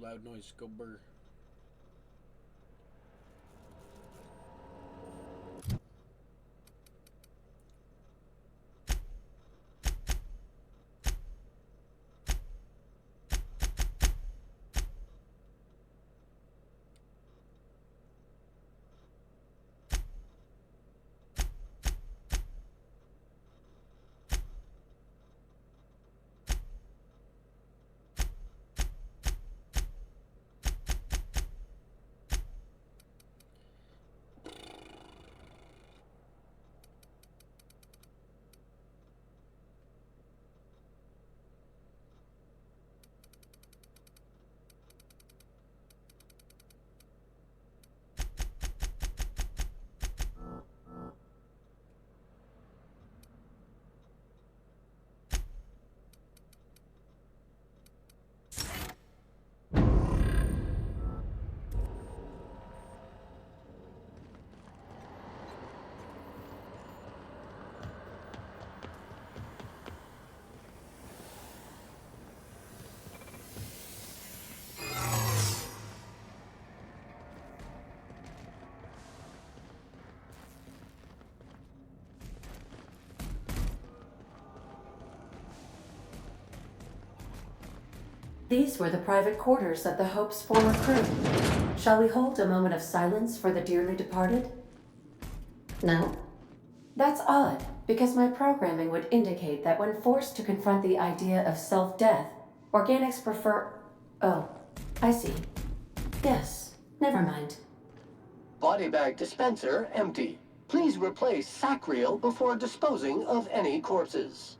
loud noise. Go burr. These were the private quarters of the Hope's former crew. Shall we hold a moment of silence for the dearly departed? No? That's odd, because my programming would indicate that when forced to confront the idea of self-death, organics prefer... Oh, I see. Yes, never mind. Body bag dispenser empty. Please replace Sacriel before disposing of any corpses.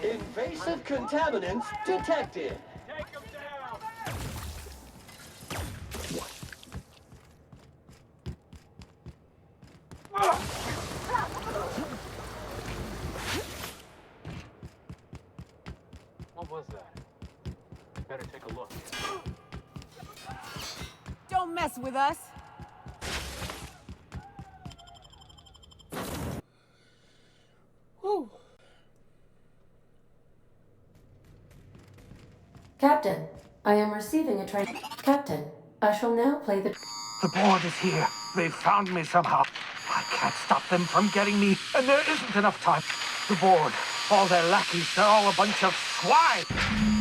Invasive contaminants detected. Take him down! What was that? Better take a look. Don't mess with us! Whew. Captain, I am receiving a train... Captain, I shall now play the... The board is here. They've found me somehow. I can't stop them from getting me, and there isn't enough time. The board, all their lackeys, they're all a bunch of swine!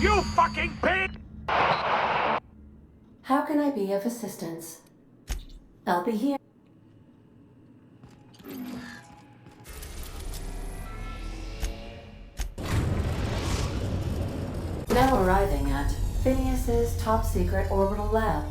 You fucking pig! How can I be of assistance? I'll be here. Now arriving at Phineas's top secret orbital lab.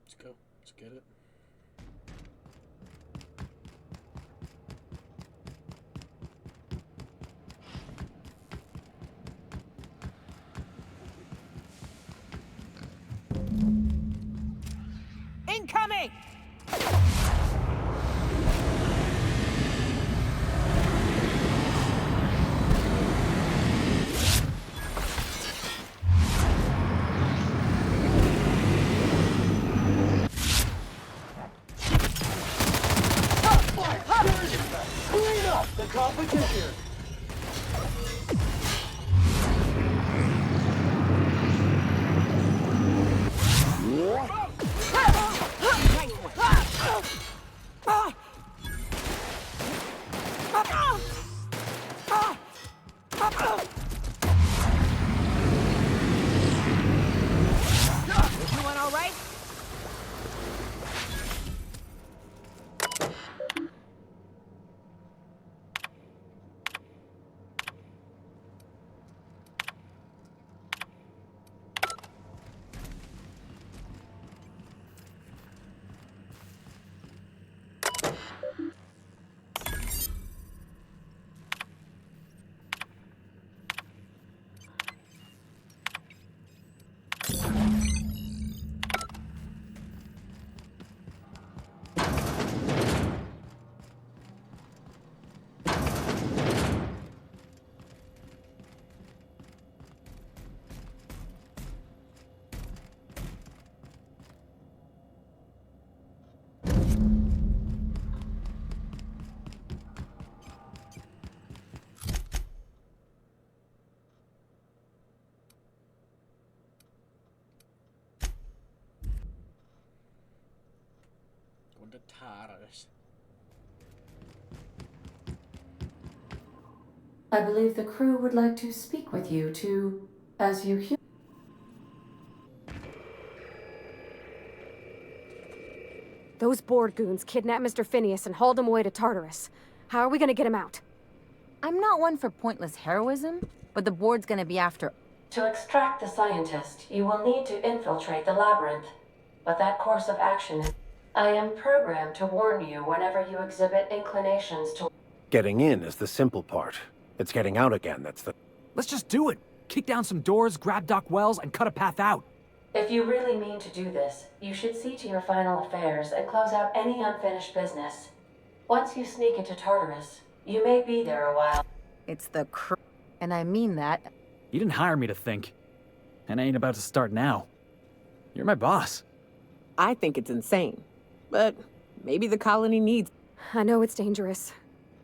Let's go. Let's get it. Incoming! Clean up the competition! Everyone all right? Going to TARDIS. I believe the crew would like to speak with you to, as you hear. Those board goons kidnapped Mr. Phineas and hauled him away to Tartarus. How are we gonna get him out? I'm not one for pointless heroism, but the board's gonna be after. To extract the scientist, you will need to infiltrate the labyrinth. But that course of action is... I am programmed to warn you whenever you exhibit inclinations to... Getting in is the simple part. It's getting out again that's the... Let's just do it. Kick down some doors, grab Doc Wells, and cut a path out. If you really mean to do this, you should see to your final affairs and close out any unfinished business. Once you sneak into Tartarus, you may be there a while. It's the crew. And I mean that. You didn't hire me to think. And I ain't about to start now. You're my boss. I think it's insane. But maybe the colony needs... I know it's dangerous.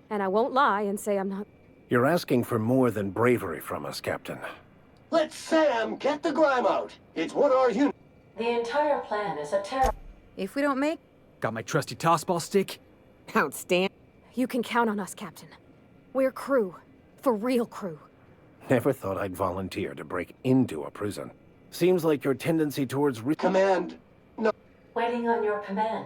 And I won't lie and say I'm not... You're asking for more than bravery from us, Captain. Let Sam get the grime out. It's what our unit... The entire plan is a terror. If we don't make... Got my trusty tossball stick? Outstanding. You can count on us, Captain. We're crew. For real crew. Never thought I'd volunteer to break into a prison. Seems like your tendency towards Command. No. Waiting on your command.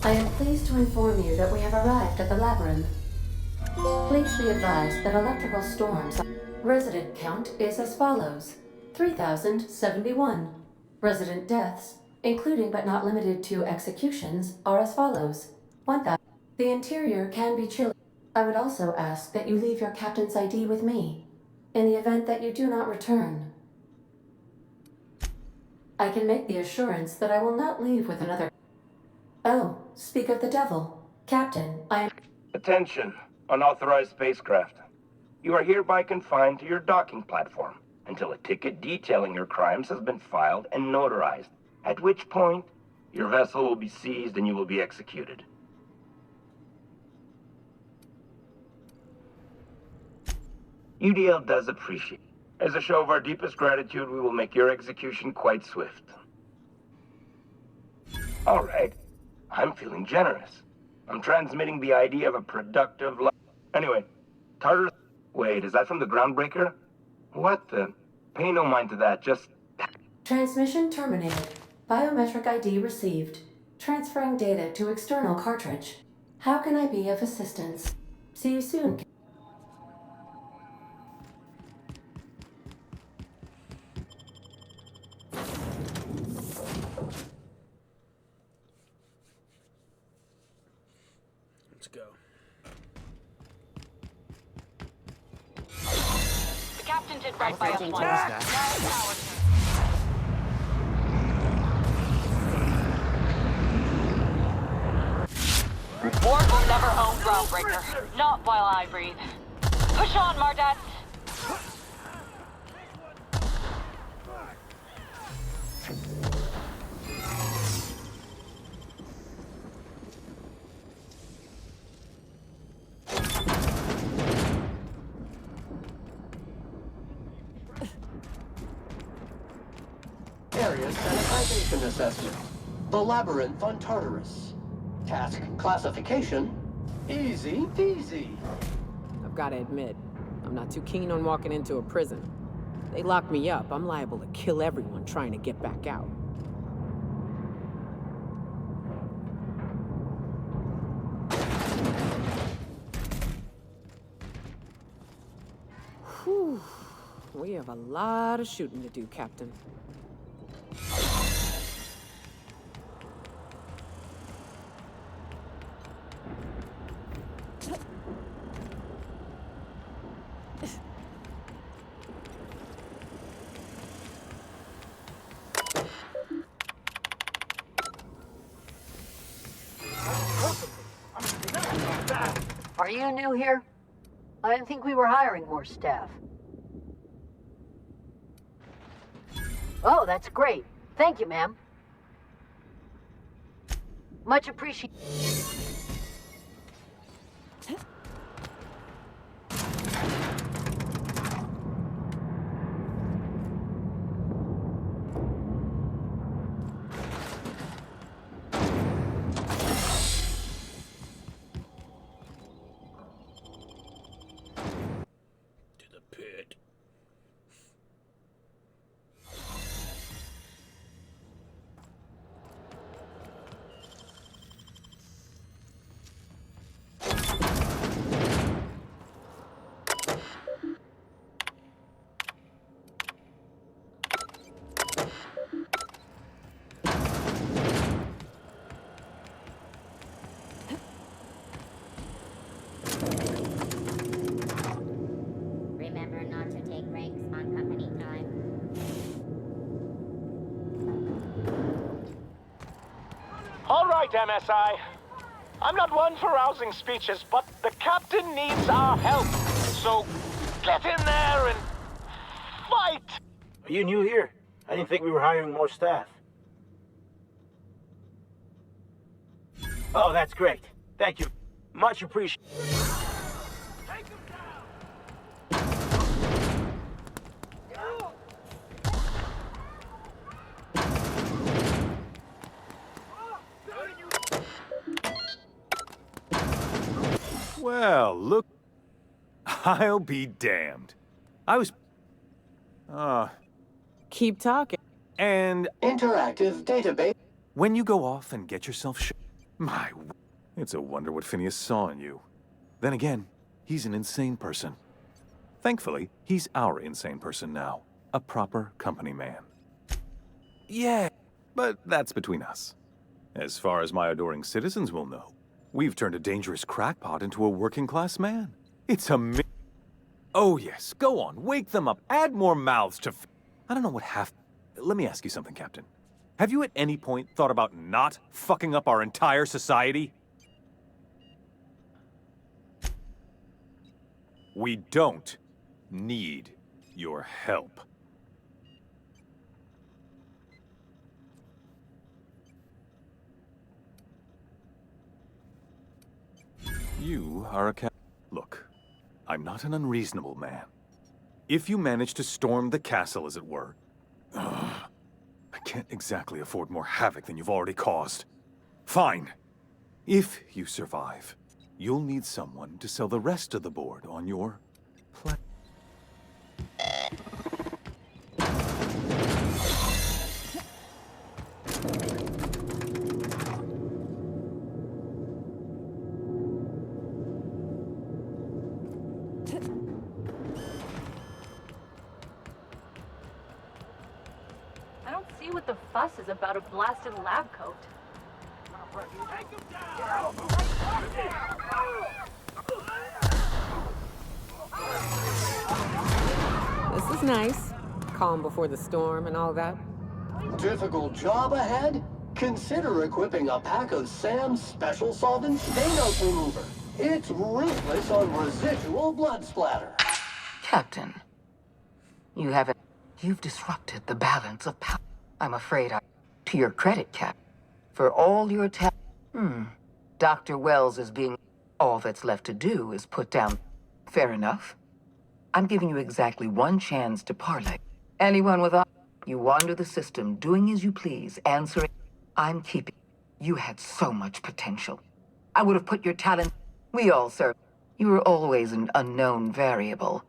I am pleased to inform you that we have arrived at the labyrinth. Please be advised that electrical storms... Resident count is as follows. 3,071. Resident deaths, including but not limited to executions, are as follows. 1,000. The interior can be chilly. I would also ask that you leave your captain's ID with me, in the event that you do not return. I can make the assurance that I will not leave with another... Oh, speak of the devil. Captain, I am... Attention, unauthorized spacecraft. You are hereby confined to your docking platform until a ticket detailing your crimes has been filed and notarized, at which point your vessel will be seized and you will be executed. UDL does appreciate. As a show of our deepest gratitude, we will make your execution quite swift. All right. I'm feeling generous. I'm transmitting the idea of a productive life. Anyway, Tartarus... Wait, is that from the Groundbreaker? What the... Pay no mind to that, just... Transmission terminated. Biometric ID received. Transferring data to external cartridge. How can I be of assistance? See you soon. Let's go. The captain did right by us once. Ward will never own Groundbreaker. Not while I breathe. Push on, Mardat. Area sanitization assessment. The Labyrinth on Tartarus. Task classification. Easy peasy. I've got to admit, I'm not too keen on walking into a prison. They lock me up, I'm liable to kill everyone trying to get back out. Whew. We have a lot of shooting to do, Captain. Are you new here? I didn't think we were hiring more staff. Oh, that's great. Thank you, ma'am. Much appreciated. Remember not to take breaks on company time. All right, MSI. I'm not one for rousing speeches, but the captain needs our help. So get in there and fight! Are you new here? I didn't think we were hiring more staff. Oh, that's great. Thank you. Much appreciated. Well, look. I'll be damned. I was... Keep talking. And... Interactive database. When you go off and get yourself it's a wonder what Phineas saw in you. Then again, he's an insane person. Thankfully, he's our insane person now. A proper company man. Yeah, but that's between us. As far as my adoring citizens will know, we've turned a dangerous crackpot into a working-class man. It's Oh yes, go on, wake them up, add more mouths to I don't know what Let me ask you something, Captain. Have you at any point thought about not fucking up our entire society? We don't need your help. You are a Look, I'm not an unreasonable man. If you manage to storm the castle, as it were, I can't exactly afford more havoc than you've already caused. Fine. If you survive, you'll need someone to sell the rest of the board on your platform. I don't see what the fuss is about a blasted lab coat. This is nice. Calm before the storm and all that. Difficult job ahead? Consider equipping a pack of Sam's Special Solvent Thanos Remover. It's ruthless on residual blood splatter. Captain, you've disrupted the balance of power. I'm afraid to your credit, Cap, for all your Dr. Wells is being... All that's left to do is put down... Fair enough. I'm giving you exactly one chance to parlay. Anyone with you wander the system, doing as you please, answering... I'm keeping... You had so much potential. I would have put your talent... We all, sir. You were always an unknown variable.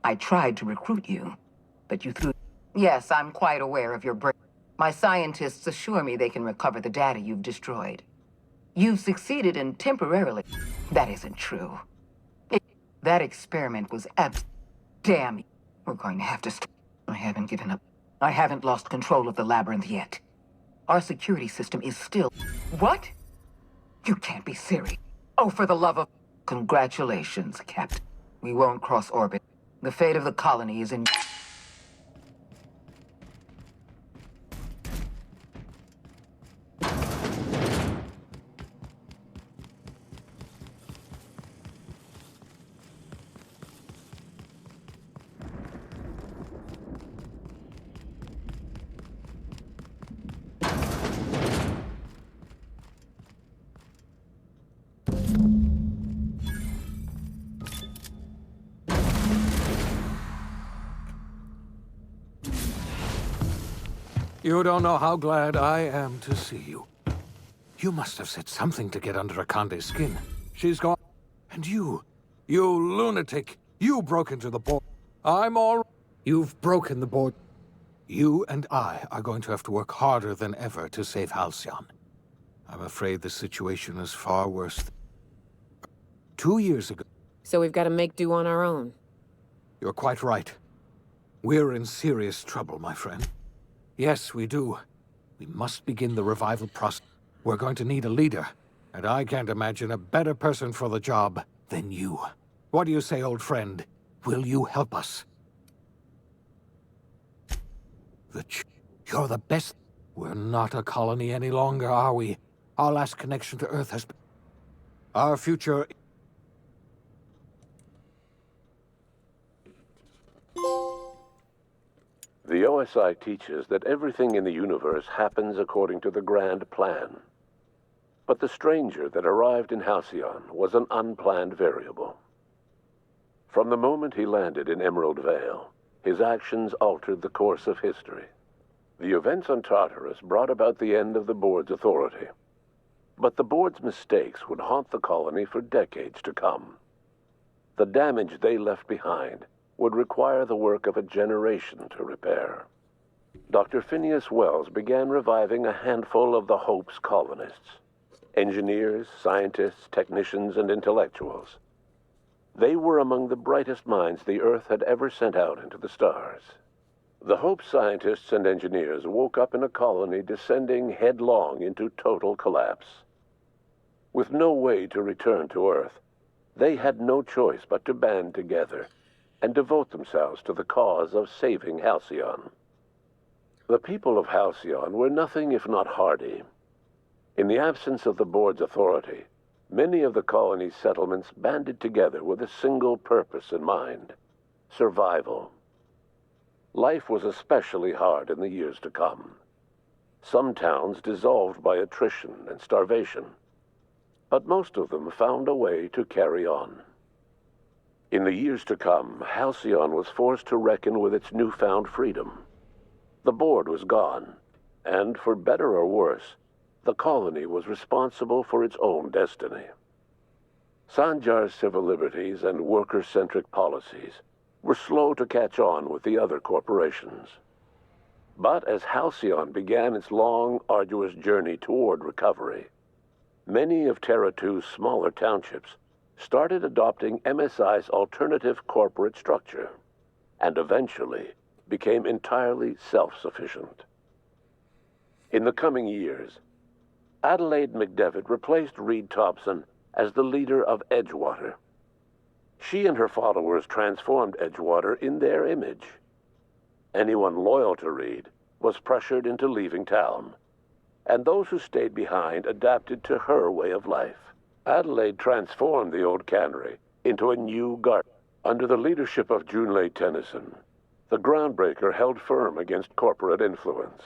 I tried to recruit you, but you threw... Yes, I'm quite aware of your brain. My scientists assure me they can recover the data you've destroyed. You've succeeded in temporarily... That isn't true. That experiment was Damn you. We're going to have to I haven't given up. I haven't lost control of the labyrinth yet. Our security system is still... What? You can't be serious. Oh, for the love of... Congratulations, Captain. We won't cross orbit. The fate of the colony is in... You don't know how glad I am to see you. You must have said something to get under Akande's skin. She's gone. And you lunatic, you broke into the board. I'm all... You've broken the board. You and I are going to have to work harder than ever to save Halcyon. I'm afraid the situation is far worse. 2 years ago... So we've got to make do on our own. You're quite right. We're in serious trouble, my friend. Yes, we do. We must begin the revival process. We're going to need a leader, and I can't imagine a better person for the job than you. What do you say, old friend? Will you help us? You're the best. We're not a colony any longer, are we? Our last connection to Earth has been... Our future... The OSI teaches that everything in the universe happens according to the grand plan. But the stranger that arrived in Halcyon was an unplanned variable. From the moment he landed in Emerald Vale, his actions altered the course of history. The events on Tartarus brought about the end of the board's authority. But the board's mistakes would haunt the colony for decades to come. The damage they left behind would require the work of a generation to repair. Dr. Phineas Wells began reviving a handful of the Hope's colonists. Engineers, scientists, technicians, and intellectuals. They were among the brightest minds the Earth had ever sent out into the stars. The Hope scientists and engineers woke up in a colony descending headlong into total collapse. With no way to return to Earth, they had no choice but to band together and devote themselves to the cause of saving Halcyon. The people of Halcyon were nothing if not hardy. In the absence of the board's authority, many of the colony's settlements banded together with a single purpose in mind: survival. Life was especially hard in the years to come. Some towns dissolved by attrition and starvation, but most of them found a way to carry on. In the years to come, Halcyon was forced to reckon with its newfound freedom. The board was gone, and for better or worse, the colony was responsible for its own destiny. Sanjar's civil liberties and worker-centric policies were slow to catch on with the other corporations. But as Halcyon began its long, arduous journey toward recovery, many of Terra 2's smaller townships started adopting MSI's alternative corporate structure, and eventually became entirely self-sufficient. In the coming years, Adelaide McDevitt replaced Reed Thompson as the leader of Edgewater. She and her followers transformed Edgewater in their image. Anyone loyal to Reed was pressured into leaving town. and those who stayed behind adapted to her way of life. Adelaide transformed the old cannery into a new garden. Under the leadership of Junlei Tennyson, the groundbreaker held firm against corporate influence.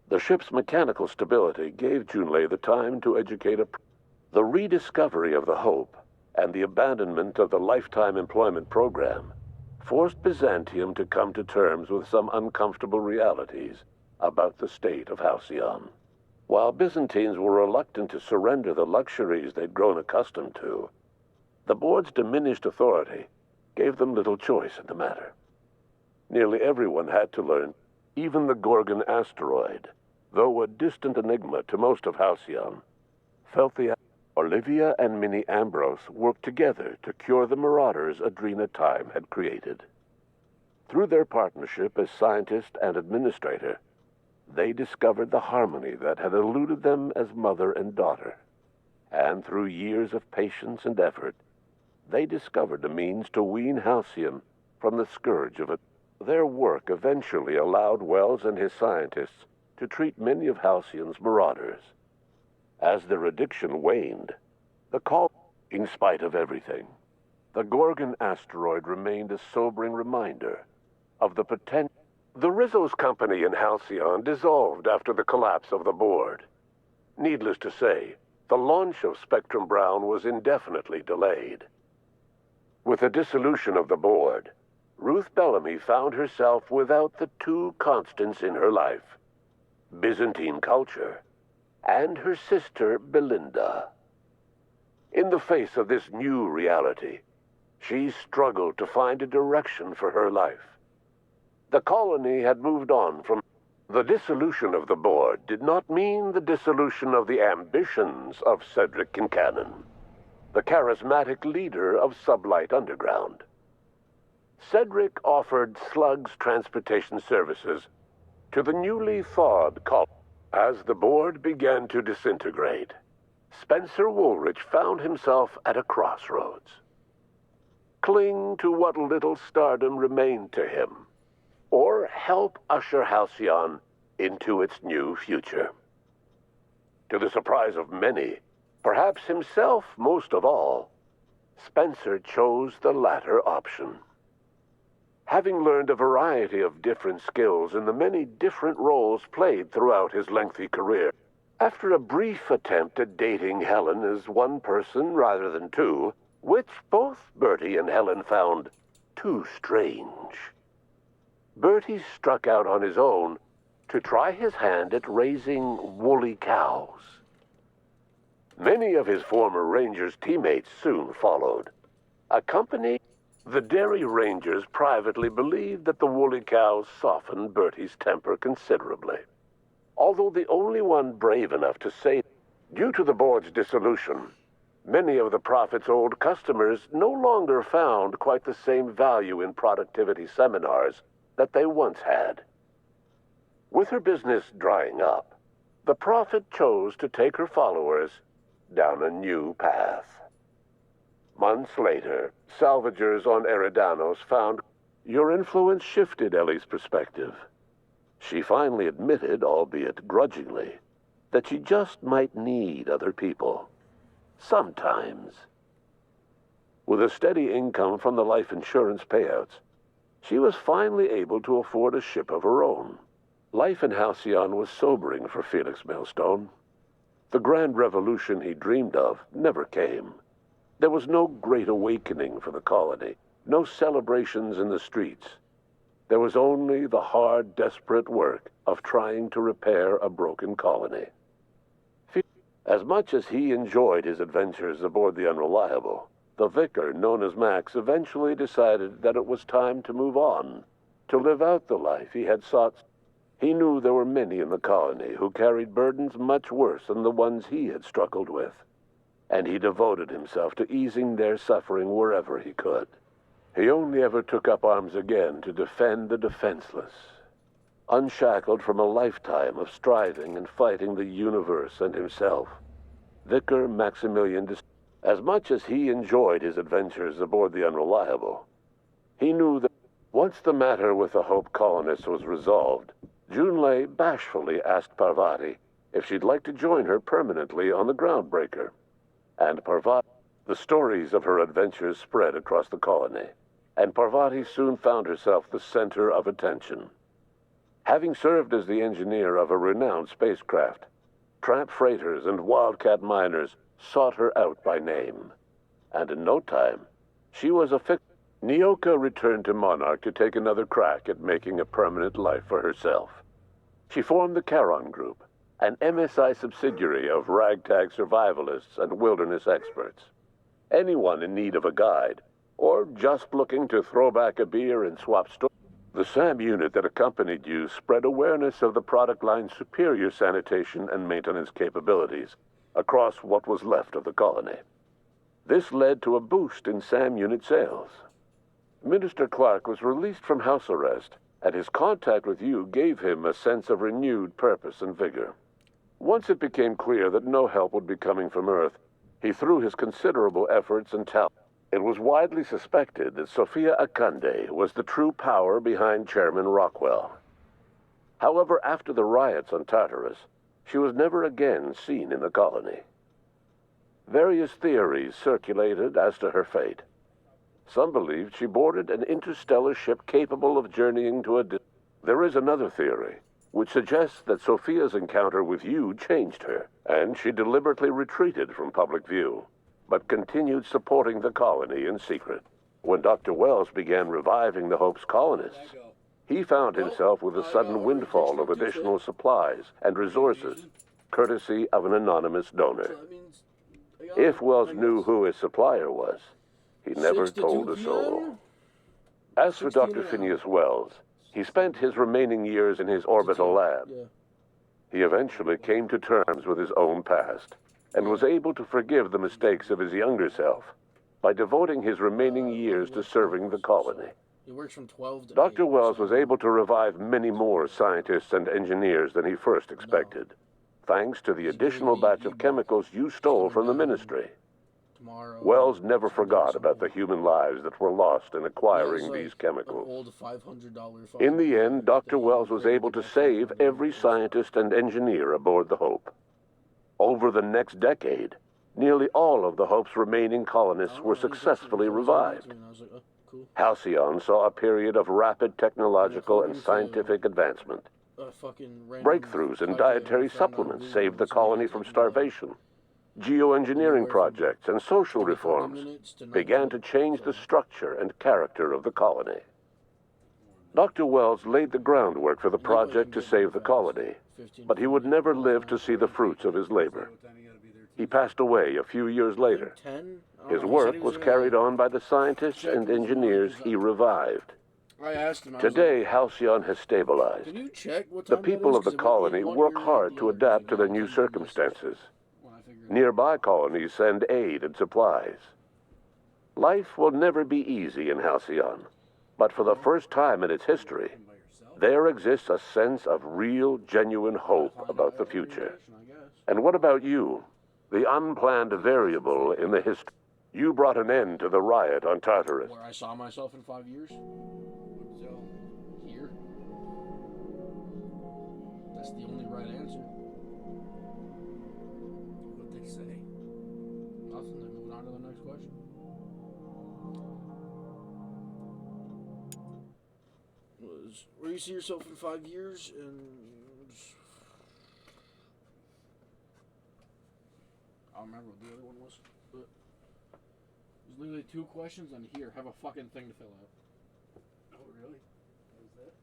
The ship's mechanical stability gave Junlei the time to educate the rediscovery of the Hope and the abandonment of the lifetime employment program forced Byzantium to come to terms with some uncomfortable realities about the state of Halcyon. While Byzantines were reluctant to surrender the luxuries they'd grown accustomed to, the board's diminished authority gave them little choice in the matter. Nearly everyone had to learn, even the Gorgon asteroid, though a distant enigma to most of Halcyon, felt the Olivia and Minnie Ambrose worked together to cure the marauders Adrena Time had created. Through their partnership as scientist and administrator, they discovered the harmony that had eluded them as mother and daughter. And through years of patience and effort, they discovered a means to wean Halcyon from the scourge of it. Their work eventually allowed Wells and his scientists to treat many of Halcyon's marauders. As their addiction waned, in spite of everything, the Gorgon asteroid remained a sobering reminder of the potential. The Rizzo's company in Halcyon dissolved after the collapse of the board. Needless to say, the launch of Spectrum Brown was indefinitely delayed. With the dissolution of the board, Ruth Bellamy found herself without the two constants in her life: Byzantine culture and her sister Belinda. In the face of this new reality, she struggled to find a direction for her life. The colony had moved on from the dissolution of the board did not mean the dissolution of the ambitions of Cedric Kincannon, the charismatic leader of Sublight Underground. Cedric offered Slugs transportation services to the newly thawed colony. As the board began to disintegrate, Spencer Woolrich found himself at a crossroads. Cling to what little stardom remained to him, or help usher Halcyon into its new future. To the surprise of many, perhaps himself most of all, Spencer chose the latter option. Having learned a variety of different skills in the many different roles played throughout his lengthy career, after a brief attempt at dating Helen as one person rather than two, which both Bertie and Helen found too strange, Bertie struck out on his own to try his hand at raising woolly cows. Many of his former Rangers teammates soon followed. The Dairy Rangers privately believed that the woolly cows softened Bertie's temper considerably. Although the only one brave enough to say, due to the board's dissolution, many of the Prophet's old customers no longer found quite the same value in productivity seminars that they once had. With her business drying up, the Prophet chose to take her followers down a new path. Months later, salvagers on Eridanos found your influence shifted Ellie's perspective. She finally admitted, albeit grudgingly, that she just might need other people. Sometimes. With a steady income from the life insurance payouts, she was finally able to afford a ship of her own. Life in Halcyon was sobering for Felix Millstone. The grand revolution he dreamed of never came. There was no great awakening for the colony, no celebrations in the streets. There was only the hard, desperate work of trying to repair a broken colony. As much as he enjoyed his adventures aboard the Unreliable, the vicar, known as Max, eventually decided that it was time to move on, to live out the life he had sought. He knew there were many in the colony who carried burdens much worse than the ones he had struggled with, and he devoted himself to easing their suffering wherever he could. He only ever took up arms again to defend the defenseless, unshackled from a lifetime of striving and fighting the universe and himself. Vicar Maximilian As much as he enjoyed his adventures aboard the Unreliable, he knew that once the matter with the Hope colonists was resolved, Junlei bashfully asked Parvati if she'd like to join her permanently on the Groundbreaker. And the stories of her adventures spread across the colony, and Parvati soon found herself the center of attention. Having served as the engineer of a renowned spacecraft, tramp freighters and wildcat miners sought her out by name. And in no time, she was a Nyoka returned to Monarch to take another crack at making a permanent life for herself. She formed the Charon Group, an MSI subsidiary of ragtag survivalists and wilderness experts. Anyone in need of a guide, or just looking to throw back a beer and swap stories. The SAM unit that accompanied you spread awareness of the product line's superior sanitation and maintenance capabilities across what was left of the colony. This led to a boost in SAM unit sales. Minister Clark was released from house arrest, and his contact with you gave him a sense of renewed purpose and vigor. Once it became clear that no help would be coming from Earth, he threw his considerable efforts and talent. It was widely suspected that Sophia Akande was the true power behind Chairman Rockwell. However, after the riots on Tartarus, she was never again seen in the colony. Various theories circulated as to her fate. Some believed she boarded an interstellar ship capable of journeying to There is another theory, which suggests that Sophia's encounter with you changed her, and she deliberately retreated from public view, but continued supporting the colony in secret. When Dr. Wells began reviving the Hope's colonists, he found himself with a sudden windfall of additional supplies and resources, courtesy of an anonymous donor. If Wells knew who his supplier was, he never told a soul. As for Dr. Phineas Wells, he spent his remaining years in his orbital lab. He eventually came to terms with his own past, and was able to forgive the mistakes of his younger self by devoting his remaining years to serving the colony. He works from 12 to Dr. Wells was able to revive many more scientists and engineers than he first expected, thanks to the additional batch of chemicals you stole from the Ministry. Wells never forgot about the human lives that were lost in acquiring these chemicals. In the end, Dr. Wells was able to save every scientist and engineer aboard the Hope. Over the next decade, nearly all of the Hope's remaining colonists were successfully revived. Halcyon saw a period of rapid technological and scientific advancement. Breakthroughs in dietary supplements saved the colony from starvation. Geoengineering projects and social reforms began to change the structure and character of the colony. Dr. Wells laid the groundwork for the project to save the colony, but he would never live to see the fruits of his labor. He passed away a few years later. His work was carried on by the scientists and engineers he revived. Today, Halcyon has stabilized. The people of the colony work hard to adapt to their new circumstances. Nearby colonies send aid and supplies. Life will never be easy in Halcyon, but for the first time in its history, there exists a sense of real, genuine hope about the future. And what about you, the unplanned variable in the history? You brought an end to the riot on Tartarus. Where I saw myself in 5 years? So, here? That's the only right answer. What'd they say? Nothing. They're moving on to the next question. Where you see yourself in 5 years, and I don't remember what the other one was, but there's literally 2 questions on here. Have a fucking thing to fill out. Oh, really? What is that?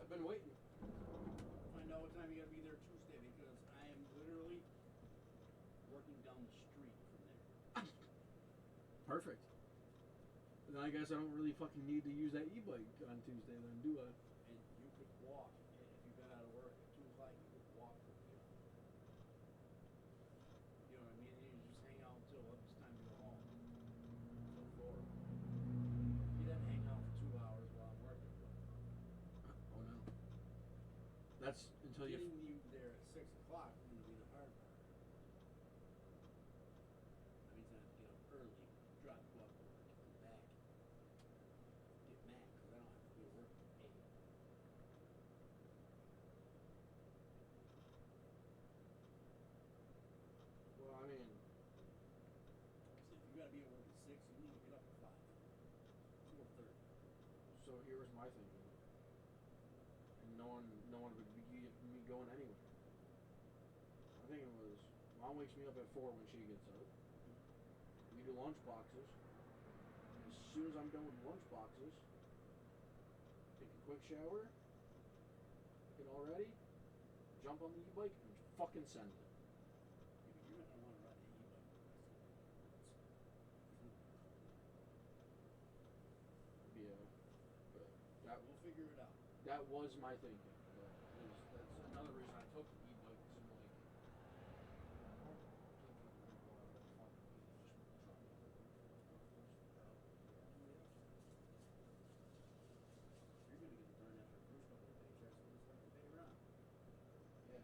I've been waiting. Find out what time you gotta be there Tuesday because I am literally working down the street from there. Perfect. And then I guess I don't really fucking need to use that e-bike on Tuesday then, do I? And you could walk. If you got out of work at 2 o'clock, you could walk from here. You know what I mean? And you just hang out until it's time to go home. Until 4. You didn't hang out for 2 hours while I'm working. Oh no. That's until you. Getting you there at 6 o'clock is going to be the hard part. That means I have to get up early, drop you off, come back, get mad because I don't have to be to work at 8. Well, I mean, So if you got to be at work at 6, you need to get up at 5. 4:30. so here's my thing. And no one would be me going anywhere. I think it was Mom wakes me up at 4 when she gets up. We do lunch boxes. As soon as I'm done with lunch boxes, take a quick shower, get all ready, jump on the e-bike, and fucking send it. You're not going to want to ride the e-bike. Yeah, but that We'll figure it out. that was my thinking. But that's another reason I took the e-bike. Cause I'm like, You're going to get the burn after the first couple of paychecks and just have to pay around. yeah.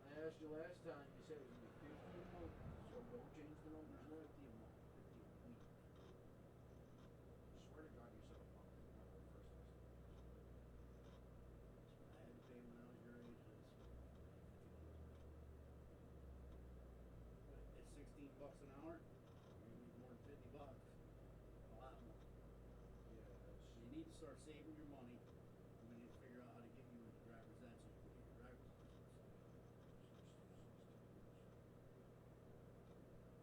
I asked you last time. You said it was gonna be 50 a month, so don't change the numbers now. 50 a month, 50 a week. I swear to God, you said a month. When I first listened. I had to pay when I was your age. But at $16 an hour, you're going to need more than 50 bucks. A lot more. Yeah, So you need to start saving your money. And we need to figure out how to get you into driver's ed so you can get your driver's license.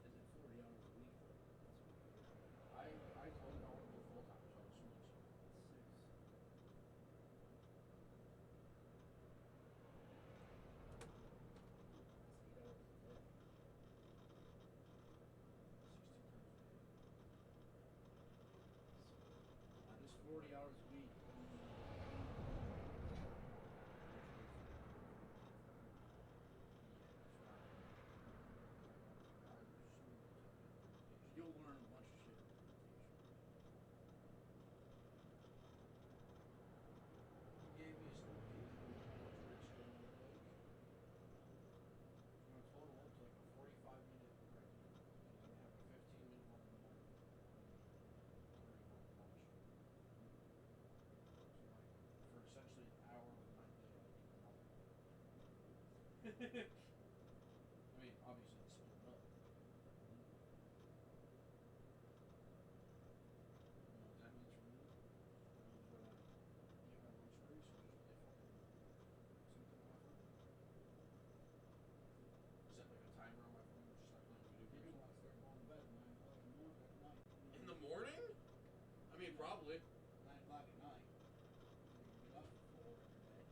Is it 40 hours a week? I told you I want to go full time, so I'm assuming so. 6. Just 40 hours a week. You'll learn a bunch of shit. He gave me a story. In total, it's like a 45-minute break. And I have a 15-minute one in the morning. For essentially an hour of my day, I do nothing. I mean, obviously it's split up. You know what that means for me? It means when I get my lunch break, so usually I fucking something on my phone. Set like a timer on my phone, just start playing video You're games. going to start going to bed at 9 o'clock in the morning at night. In the morning? I mean, probably. 9 o'clock at night. You get up at 4 every day.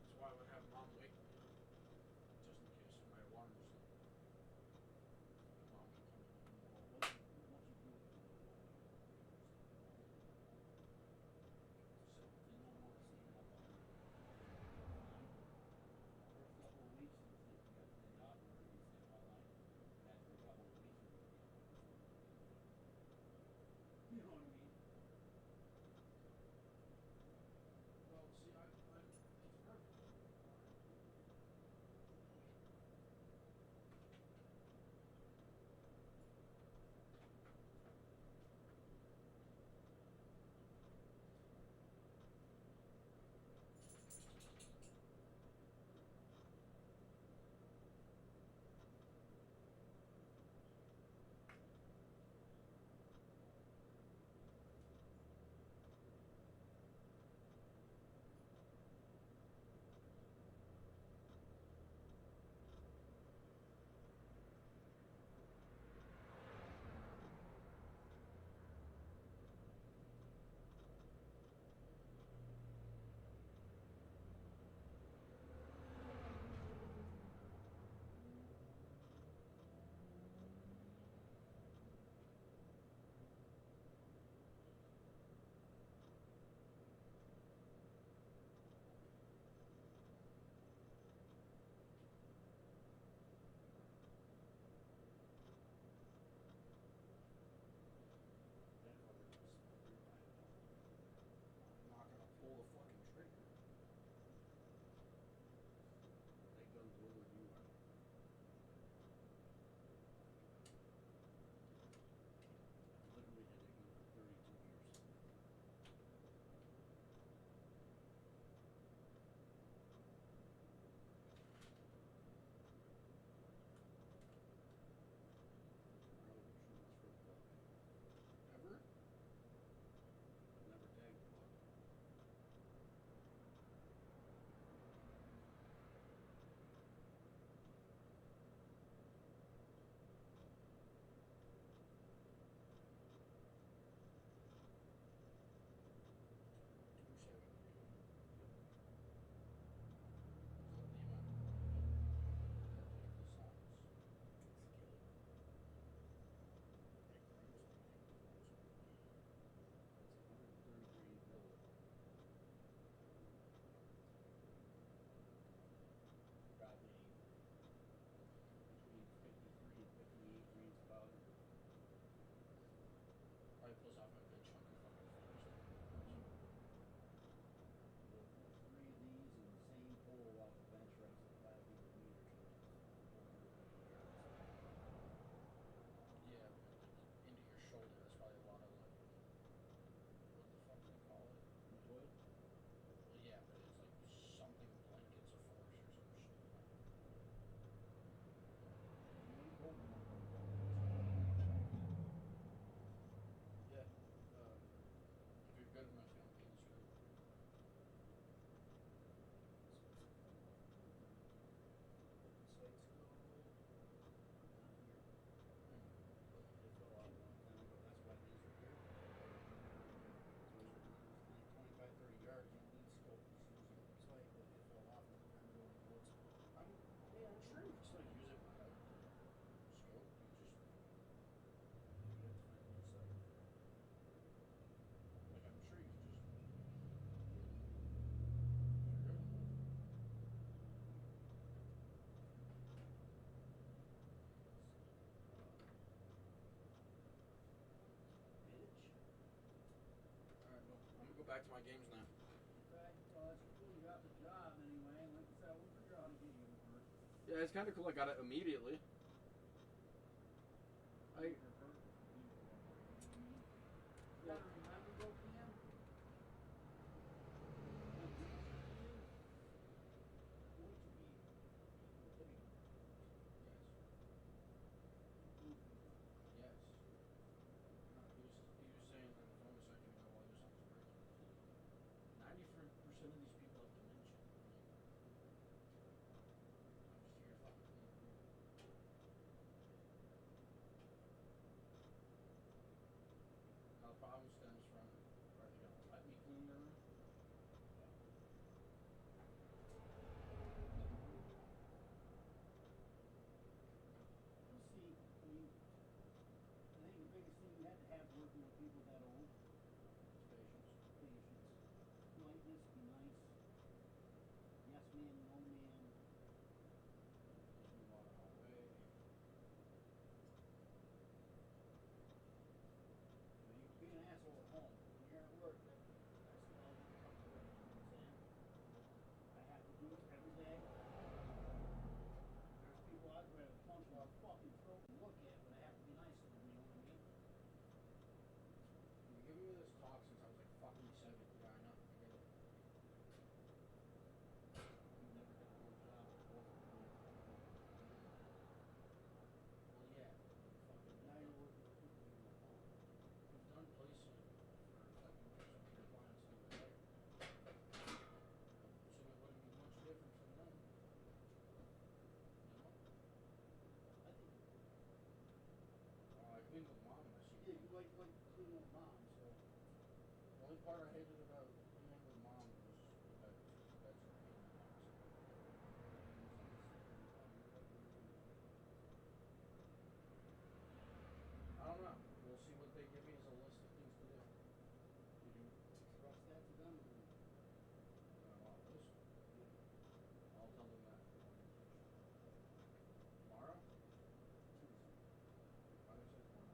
That's why games now. Okay, well, that's cool. You got the job anyway. And like I said, we'll figure out how to get you over it. Yeah, it's kind of cool. I got it immediately. I. Yeah. Remember go PM? Yes. He was saying on the phone a second ago while your son's breaking. 90% of these people have dementia. I'm just here fucking cleaning. Now the problem stems from, are they gonna let me clean their room? You see, I mean, I think the biggest thing you had to have working with people that old is patience. Patience. Politeness, be nice. Yes man, no man. Just move out of my way. You know, you can be an asshole at home. When you're at work, that's the all you come to work. You know what I'm saying? I have to do it every day. There's people I'd rather punch my fucking throat and look at, but I have to be nice to them, you know what I mean? You've been giving me this talk since I was like fucking 7. Yeah, I know. I get it. You've never done a good job at both of them. Well, yeah. Fucking Now you're working with people you're at home. We've done placement for fucking some of your clients who were there. So it wouldn't be much different from them. You know? I think I cleaned with mom and I see. yeah, you like cleaning with mom, so The only part I hated about cleaning with mom was the beds. The beds were a pain in the ass. I don't know. We'll see what they give me as a list of things to do. Did you trust that to them. want a list? I'll tell them that. Tomorrow? Why did I say tomorrow?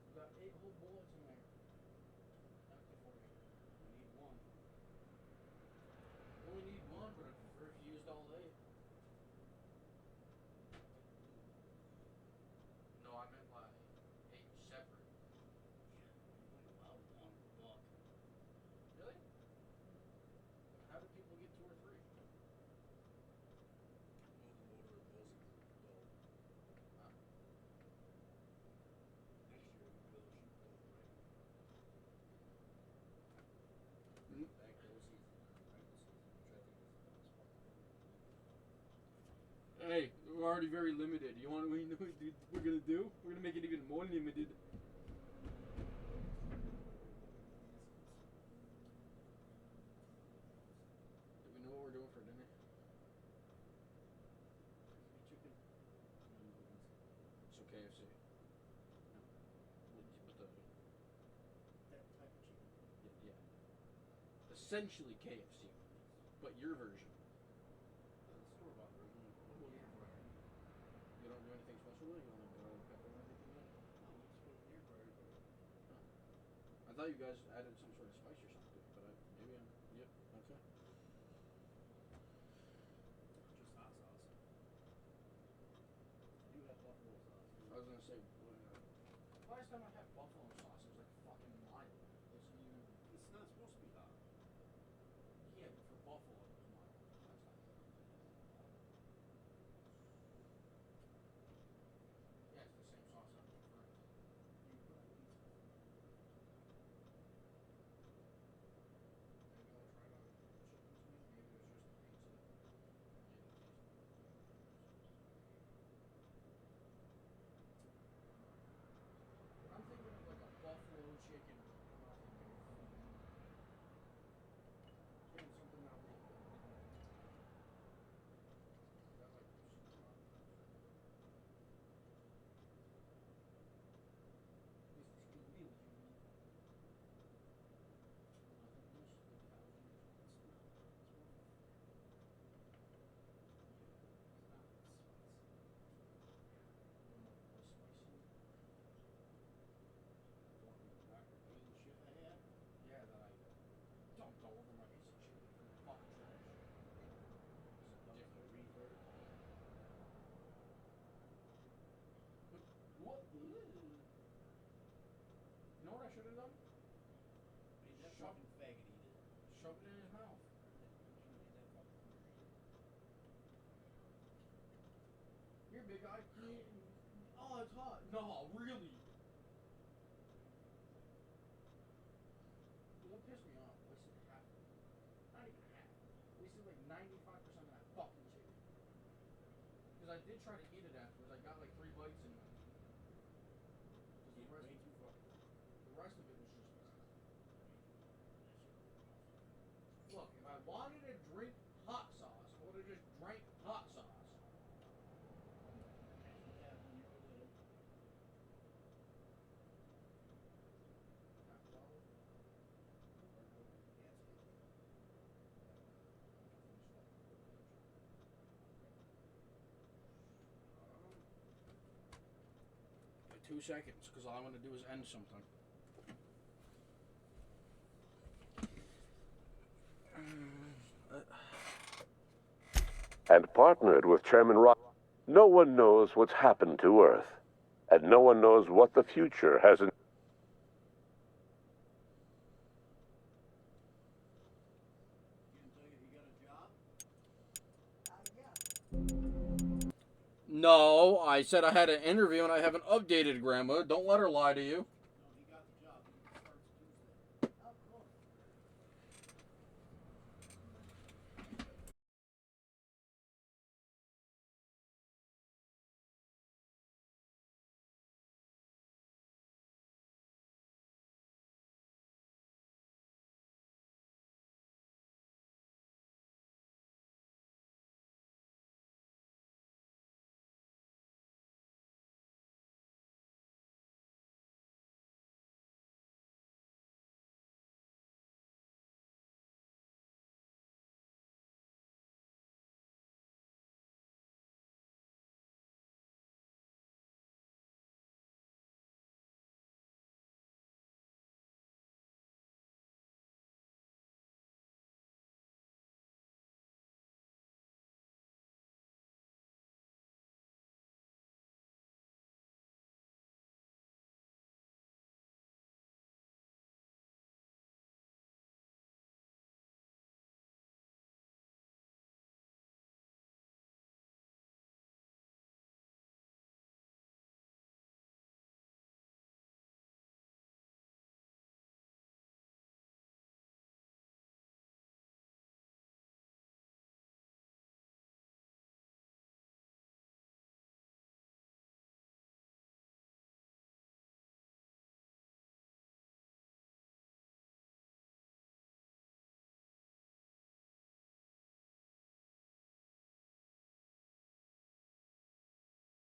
We got 8 whole bullets in there. Empty for you. We need 1. We only need 1, but if you used all 8. No, I meant like 8 separate. Really? How do people get 2 or 3? Huh? Hey, we're already very limited. You want what we're gonna do? We're gonna make it even more limited. Do we know what we're doing for dinner? Chicken. So KFC. No. But the That type of chicken. yeah. Essentially KFC, but your version. The store-bought version. What are you looking for? You don't do anything special with it? You don't put pepper or anything in it? No, we just put it in the air fryer. I thought you guys added some sort of spice or something, but maybe I'm. Yep. Okay. Just hot sauce. I do have buffalo sauce. I was gonna say. Last time I had buffalo sauce, it was like fucking mild. It's not supposed to be hot. Yeah, but for buffalo, it was mild. That's not good. Yeah, it's the same sauce I prefer. You put on pizza. Maybe I'll try it on chicken tonight. Maybe it was just the pizza. I'm thinking of like a buffalo chicken. I'm not thinking of Shove it in his mouth. Here, big guy. Oh, it's hot. No, really. Don't piss me off. Wasted half. Not even half. Wasted like 95% of that fucking chicken. Because I did try to eat it afterwards. I got like 3 bites in it. The rest of it was just. Look, if I wanted to drink hot sauce, I would have just drank hot sauce. Like 2 seconds, because all I'm going to do is end something. And partnered with Chairman Rock. No one knows what's happened to Earth, and no one knows what the future has in. No, I said I had an interview and I haven't updated Grandma. Don't let her lie to you.